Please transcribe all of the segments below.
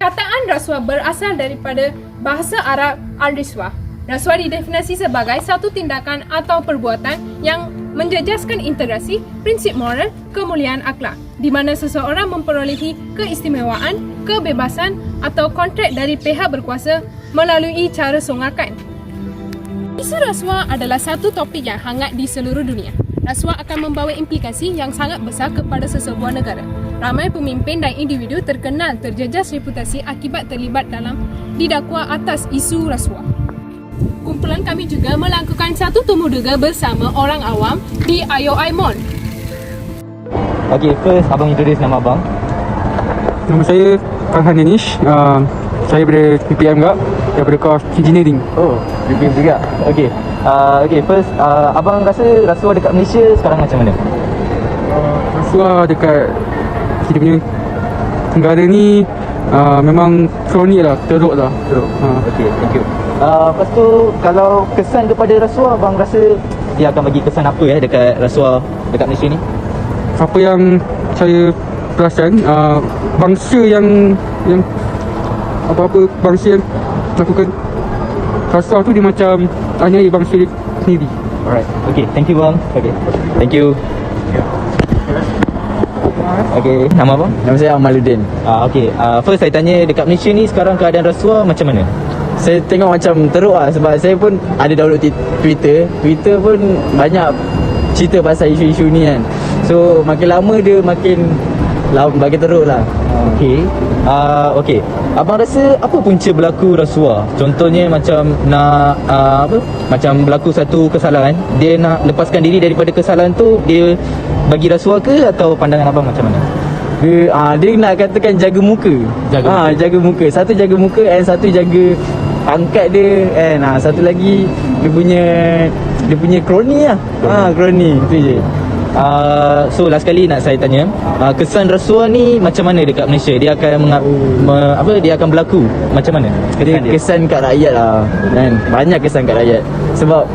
Kataan rasuah berasal daripada bahasa Arab al-riswah. Rasuah didefinisi sebagai satu tindakan atau perbuatan yang menjejaskan integrasi, prinsip moral, kemuliaan akhlak, di mana seseorang memperolehi keistimewaan, kebebasan atau kontrak dari pihak berkuasa melalui cara songgakan. Isu rasuah adalah satu topik yang hangat di seluruh dunia. Rasuah akan membawa implikasi yang sangat besar kepada sesebuah negara. Ramai pemimpin dan individu terkenal terjejas reputasi akibat terlibat dalam didakwa atas isu rasuah. Kumpulan kami juga melakukan satu temu dengar bersama orang awam di IOI Mall. Okay, first abang introduce nama abang. Nama saya Farhan Danish. Saya dari PPM juga, daripada course engineering. Oh, PPM juga. Okay. Okay, first abang rasa rasuah dekat Malaysia sekarang macam mana? Rasuah dekat kita punya negara ni memang kronik lah, teruk lah. Okay, thank you. Lepas tu kalau kesan kepada rasuah, abang rasa dia akan bagi kesan apa dekat rasuah dekat Malaysia ni? Apa yang saya perasan, bangsa yang apa-apa bangsa yang lakukan rasuah tu dia macam aniaya bangsa dia sendiri. Alright. Okay, thank you bang. Okay, thank you. Okay, nama abang? Nama saya Amaluddin. Okay, first saya tanya dekat Malaysia ni sekarang keadaan rasuah macam mana? Saya tengok macam teruk lah sebab saya pun ada download Twitter. Twitter pun banyak cerita pasal isu-isu ni kan. So makin lama dia makin teruk lah. Okay. Okay. Abang rasa apa punca berlaku rasuah? Contohnya macam nak macam berlaku satu kesalahan, dia nak lepaskan diri daripada kesalahan tu, dia bagi rasuah ke atau pandangan abang macam mana? Dia nak katakan jaga muka. Jaga muka. Satu jaga muka and satu jaga pangkat dia and satu lagi dia punya kroni lah. Kroni tu je. So last kali nak saya tanya, kesan rasuah ni macam mana dekat Malaysia? Dia akan dia akan berlaku macam mana? Kesan kat rakyat lah kan. Banyak kesan kat rakyat. Sebab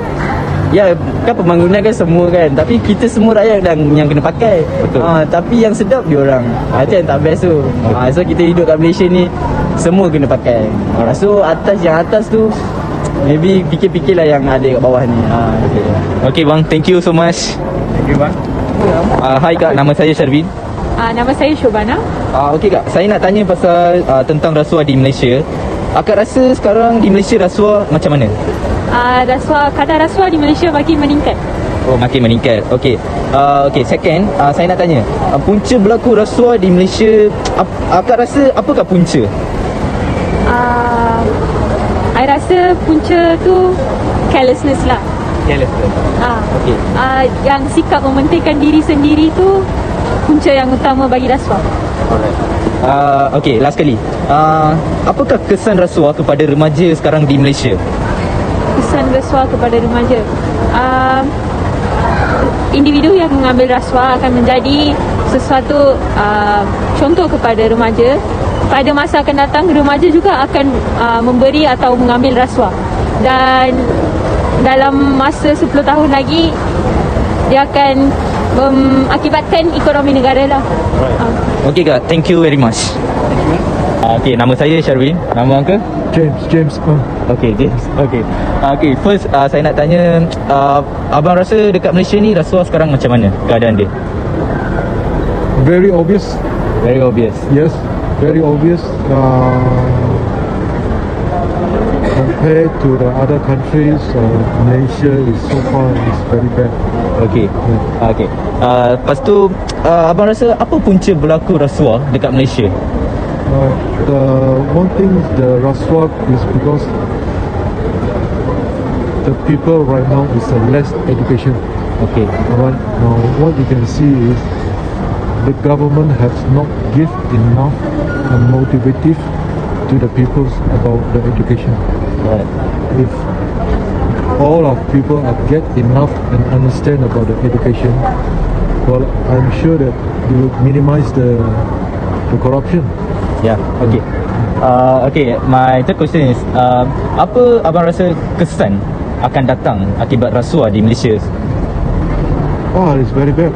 ya kan pembangunan kan semua kan, tapi kita semua rakyat yang kena pakai. Betul. Tapi yang sedap dia orang. Itu yang tak best tu. So kita hidup kat Malaysia ni semua kena pakai. So yang atas tu maybe fikir-fikirlah yang ada kat bawah ni. Okay bang, thank you so much. Thank you bang. Hai kak, nama saya Sharvin. Nama saya Shobana. Okay kak, saya nak tanya pasal tentang rasuah di Malaysia. Akak rasa sekarang di Malaysia rasuah macam mana? Kadar rasuah di Malaysia makin meningkat. Oh, makin meningkat. Okay. Okay, second, saya nak tanya, punca berlaku rasuah di Malaysia, akak rasa apakah punca? I rasa punca tu carelessness lah. Carelessness. Okay. Yang sikap mementingkan diri sendiri tu punca yang utama bagi rasuah. Alright. Okay, last kali. Apakah kesan rasuah kepada remaja sekarang di Malaysia? Kesan rasuah kepada remaja, individu yang mengambil rasuah akan menjadi sesuatu contoh kepada remaja. Pada masa akan datang, remaja juga akan memberi atau mengambil rasuah, dan dalam masa 10 tahun lagi dia akan mengakibatkan ekonomi negara lah. Okay kak, thank you very much. Okay, nama saya Sharvin. Nama angka? James. Okay, James. Okay, first saya nak tanya, abang rasa dekat Malaysia ni rasuah sekarang macam mana keadaan dia? Very obvious. Very obvious. Yes, very obvious. Compared to the other countries, Malaysia is so far is very bad. Okay. Okay. Lepas tu abang rasa apa punca berlaku rasuah dekat Malaysia? The one thing the rasuah is because the people right now is less education. Okay. Alright. Now what you can see is the government has not give enough motivative to the people about the education. Right. If all of people get enough and understand about the education, well, I'm sure that you will minimize the corruption. Yeah. Okay. Okay. My third question is, apa abang rasa kesan akan datang akibat rasuah di Malaysia? Oh, it's very bad.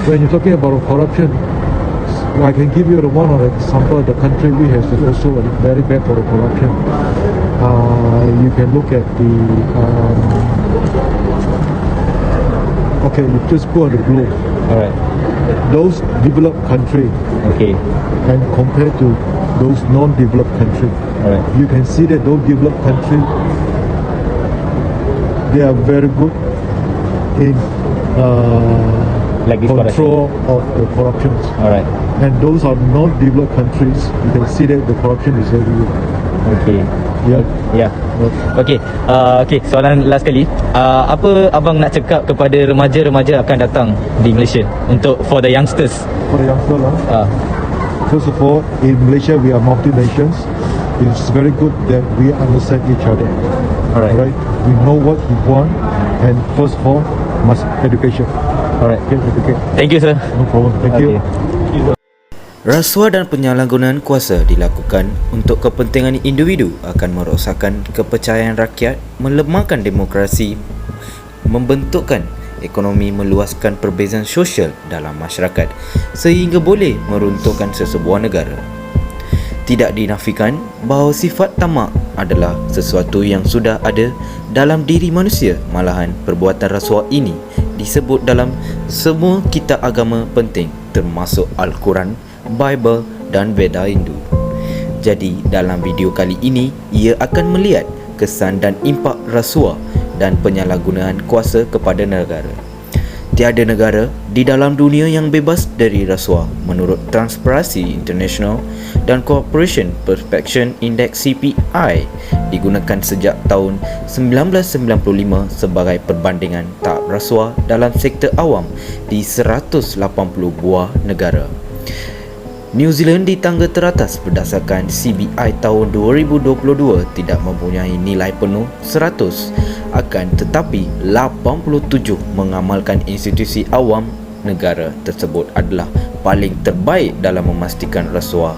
When you're talking about corruption, I can give you the one of example. The country we have is also very bad for the corruption. You can look at the okay, you just put on the globe Alright. those developed country Okay. and compared to those non-developed country. Alright. You can see that those developed country, they are very good in Like this control of the corruption. Alright. And those are non-developed countries, you can see that the corruption is very good. Okay. Yeah. Ya. Okey. Okey, soalan last kali. Apa abang nak cakap kepada remaja-remaja akan datang di Malaysia untuk for the youngsters? For the youngster, first of all, in Malaysia we are multi-nations. It's very good that we understand each other. Alright. Right? We know what we want, and first of all, must education. Alright. Okay, educate. Thank you, sir. No problem. Thank you. Rasuah dan penyalahgunaan kuasa dilakukan untuk kepentingan individu akan merosakkan kepercayaan rakyat, melemahkan demokrasi, membentukkan ekonomi, meluaskan perbezaan sosial dalam masyarakat sehingga boleh meruntuhkan sesebuah negara. Tidak dinafikan bahawa sifat tamak adalah sesuatu yang sudah ada dalam diri manusia. Malahan perbuatan rasuah ini disebut dalam semua kitab agama penting termasuk Al-Quran, Bible dan Veda Hindu. Jadi dalam video kali ini ia akan melihat kesan dan impak rasuah dan penyalahgunaan kuasa kepada negara. Tiada negara di dalam dunia yang bebas dari rasuah menurut Transparency International dan Cooperation Perspection Index CPI digunakan sejak tahun 1995 sebagai perbandingan tahap rasuah dalam sektor awam di 180 buah negara. New Zealand di tangga teratas berdasarkan CBI tahun 2022 tidak mempunyai nilai penuh 100, akan tetapi 87 mengamalkan institusi awam negara tersebut adalah paling terbaik dalam memastikan rasuah.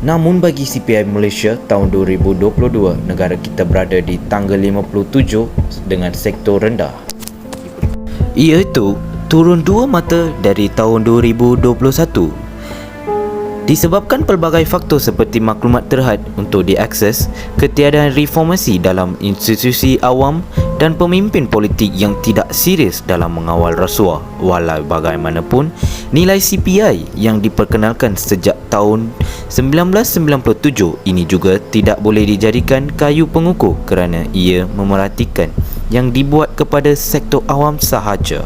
Namun bagi CPI Malaysia tahun 2022, negara kita berada di tangga 57 dengan sektor rendah, iaitu turun 2 mata dari tahun 2021. Disebabkan pelbagai faktor seperti maklumat terhad untuk diakses, ketiadaan reformasi dalam institusi awam dan pemimpin politik yang tidak serius dalam mengawal rasuah. Walau bagaimanapun, nilai CPI yang diperkenalkan sejak tahun 1997 ini juga tidak boleh dijadikan kayu pengukur kerana ia memerhatikan yang dibuat kepada sektor awam sahaja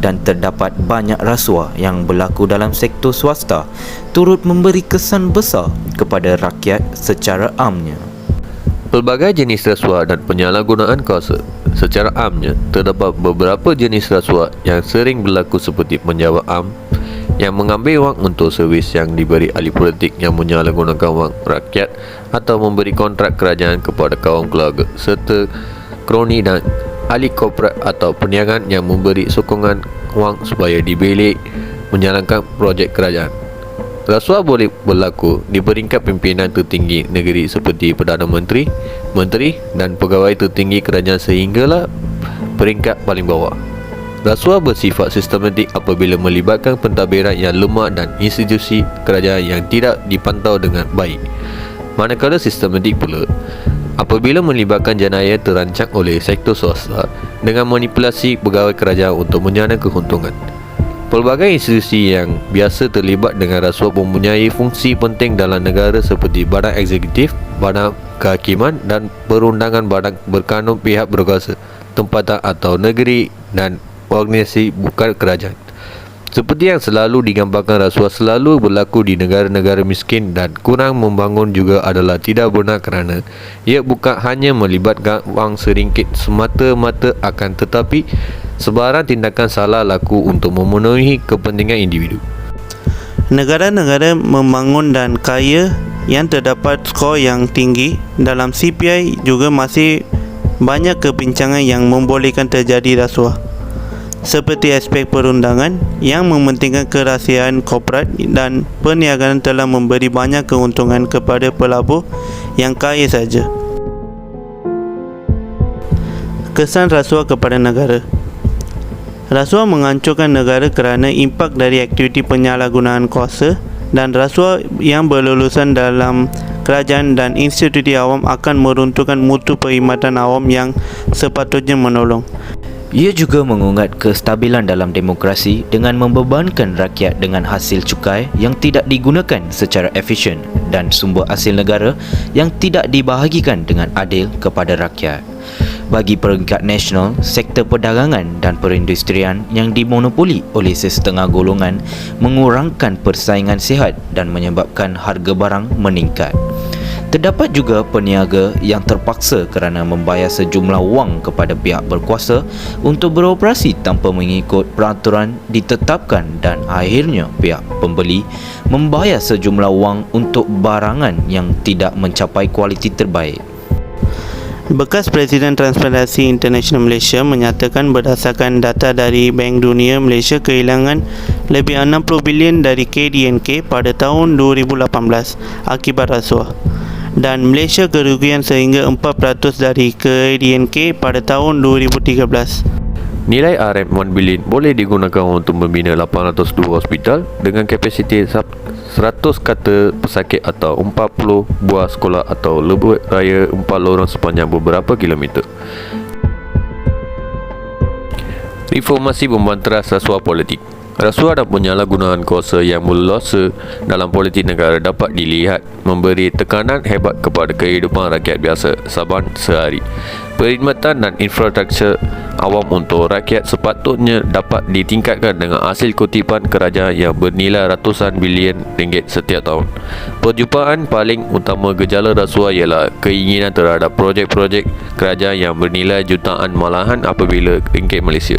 dan terdapat banyak rasuah yang berlaku dalam sektor swasta turut memberi kesan besar kepada rakyat secara amnya. Pelbagai jenis rasuah dan penyalahgunaan kuasa. Secara amnya, terdapat beberapa jenis rasuah yang sering berlaku seperti penjawat am yang mengambil wang untuk servis yang diberi ahli politik yang menyalahgunakan wang rakyat atau memberi kontrak kerajaan kepada kaum keluarga serta kroni dan ahli korporat atau perniagaan yang memberi sokongan wang supaya dibelik menjalankan projek kerajaan. Rasuah boleh berlaku di peringkat pimpinan tertinggi negeri seperti Perdana Menteri, Menteri dan pegawai tertinggi kerajaan sehinggalah peringkat paling bawah. Rasuah bersifat sistematik apabila melibatkan pentadbiran yang lemah dan institusi kerajaan yang tidak dipantau dengan baik. Manakala sistematik pula apabila melibatkan jenayah terancang oleh sektor swasta dengan manipulasi pegawai kerajaan untuk menjana keuntungan. Pelbagai institusi yang biasa terlibat dengan rasuah mempunyai fungsi penting dalam negara seperti badan eksekutif, badan kehakiman dan perundangan, badan berkanun pihak berkuasa, tempatan atau negeri dan organisasi bukan kerajaan. Seperti yang selalu digambarkan, rasuah selalu berlaku di negara-negara miskin dan kurang membangun juga adalah tidak benar kerana ia bukan hanya melibatkan wang seringkit semata-mata, akan tetapi sebarang tindakan salah laku untuk memenuhi kepentingan individu. Negara-negara membangun dan kaya yang terdapat skor yang tinggi dalam CPI juga masih banyak kebincangan yang membolehkan terjadi rasuah. Seperti aspek perundangan yang mementingkan kerahsiaan korporat dan perniagaan telah memberi banyak keuntungan kepada pelabur yang kaya saja. Kesan rasuah kepada negara. Rasuah menghancurkan negara kerana impak dari aktiviti penyalahgunaan kuasa, dan rasuah yang berlulusan dalam kerajaan dan institusi awam akan meruntuhkan mutu perkhidmatan awam yang sepatutnya menolong. Ia juga mengungat kestabilan dalam demokrasi dengan membebankan rakyat dengan hasil cukai yang tidak digunakan secara efisien dan sumber hasil negara yang tidak dibahagikan dengan adil kepada rakyat. Bagi peringkat nasional, sektor perdagangan dan perindustrian yang dimonopoli oleh sesetengah golongan mengurangkan persaingan sihat dan menyebabkan harga barang meningkat. Terdapat juga peniaga yang terpaksa kerana membayar sejumlah wang kepada pihak berkuasa untuk beroperasi tanpa mengikut peraturan ditetapkan, dan akhirnya pihak pembeli membayar sejumlah wang untuk barangan yang tidak mencapai kualiti terbaik. Bekas Presiden Transparency International Malaysia menyatakan berdasarkan data dari Bank Dunia, Malaysia kehilangan lebih 60 bilion dari KDNK pada tahun 2018 akibat rasuah, dan Malaysia kerugian sehingga 4% dari KDNK pada tahun 2013. Nilai RM1 bilion boleh digunakan untuk membina 802 hospital dengan kapasiti 100 kata pesakit atau 40 buah sekolah atau lebuh raya 4 lorong sepanjang beberapa kilometer. Reformasi pembanteras rasuah politik. Rasuah dan penyalahgunaan kuasa yang berleluasa dalam politik negara dapat dilihat memberi tekanan hebat kepada kehidupan rakyat biasa saban sehari. Perkhidmatan dan infrastruktur awam untuk rakyat sepatutnya dapat ditingkatkan dengan hasil kutipan kerajaan yang bernilai ratusan bilion ringgit setiap tahun. Perjumpaan paling utama gejala rasuah ialah keinginan terhadap projek-projek kerajaan yang bernilai jutaan malahan apabila ringgit Malaysia.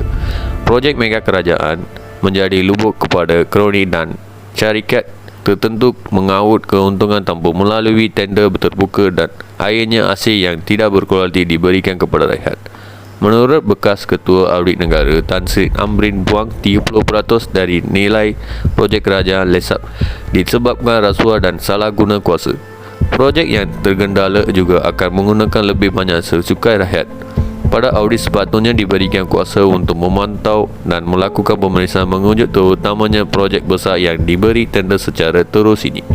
Projek mega kerajaan menjadi lubuk kepada kroni dan syarikat tertentu mengaut keuntungan tanpa melalui tender terbuka, dan akhirnya hasil yang tidak berkualiti diberikan kepada rakyat. Menurut bekas Ketua Audit Negara Tan Sri Amrin Buang, 30% dari nilai projek kerajaan lesap disebabkan rasuah dan salah guna kuasa. Projek yang tergendala juga akan menggunakan lebih banyak secukai rakyat. Pada audit sepatutnya diberikan kuasa untuk memantau dan melakukan pemeriksaan mengunjut terutamanya projek besar yang diberi tender secara terus ini.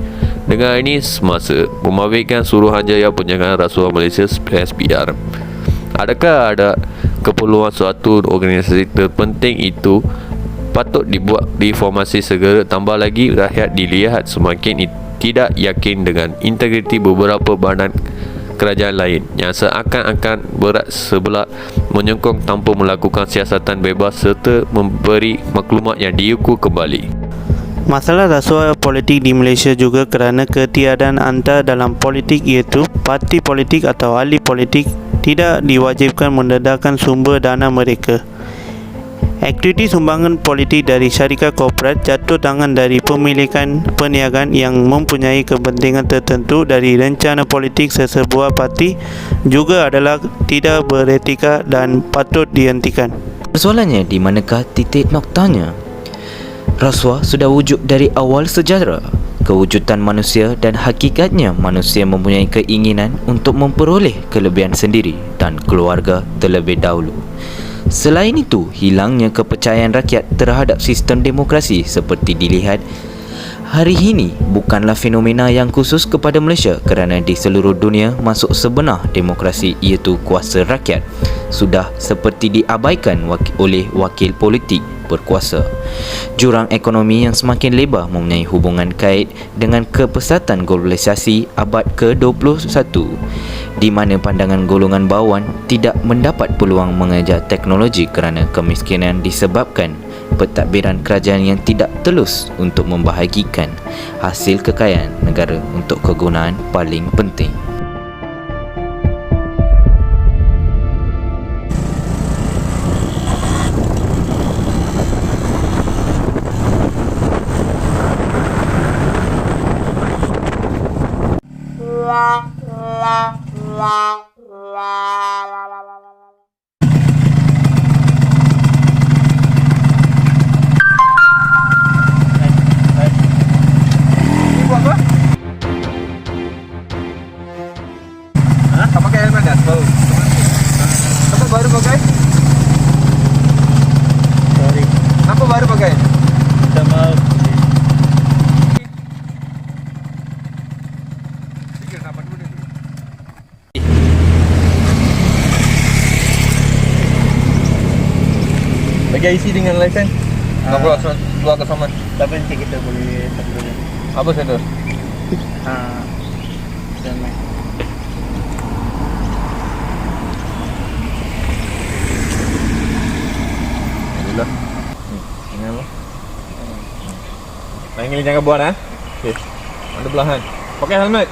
Dengan ini semasa memamerkan Suruhanjaya Pencegahan Rasuah Malaysia SPR. Adakah ada keperluan suatu organisasi terpenting itu patut dibuat reformasi segera, tambah lagi rakyat dilihat semakin tidak yakin dengan integriti beberapa badan kerajaan lain yang seakan-akan berat sebelah menyokong tanpa melakukan siasatan bebas serta memberi maklumat yang diukur kembali. Masalah rasuah politik di Malaysia juga kerana ketiadaan anta dalam politik, iaitu parti politik atau ahli politik tidak diwajibkan mendedahkan sumber dana mereka. Aktiviti sumbangan politik dari syarikat korporat jatuh tangan dari pemilikan perniagaan yang mempunyai kepentingan tertentu dari rencana politik sesebuah parti juga adalah tidak beretika dan patut dihentikan. Persoalannya di manakah titik noktanya? Rasuah sudah wujud dari awal sejarah. Kewujudan manusia dan hakikatnya manusia mempunyai keinginan untuk memperoleh kelebihan sendiri dan keluarga terlebih dahulu. Selain itu, hilangnya kepercayaan rakyat terhadap sistem demokrasi seperti dilihat hari ini bukanlah fenomena yang khusus kepada Malaysia, kerana di seluruh dunia masuk sebenar demokrasi iaitu kuasa rakyat sudah seperti diabaikan oleh wakil politik berkuasa. Jurang ekonomi yang semakin lebar mempunyai hubungan kait dengan kepesatan globalisasi abad ke-21, di mana pandangan golongan bawahan tidak mendapat peluang mengejar teknologi kerana kemiskinan disebabkan pentadbiran kerajaan yang tidak telus untuk membahagikan hasil kekayaan negara untuk kegunaan paling penting. Lagi isi dengan lesen. Nak keluar ke Saman. Tapi nanti kita boleh terus. Apa saya tu? Dan Alhamdulillah. Ingat apa? Lain kali jangan buat Okey. Ada belahan. Pakai helmet.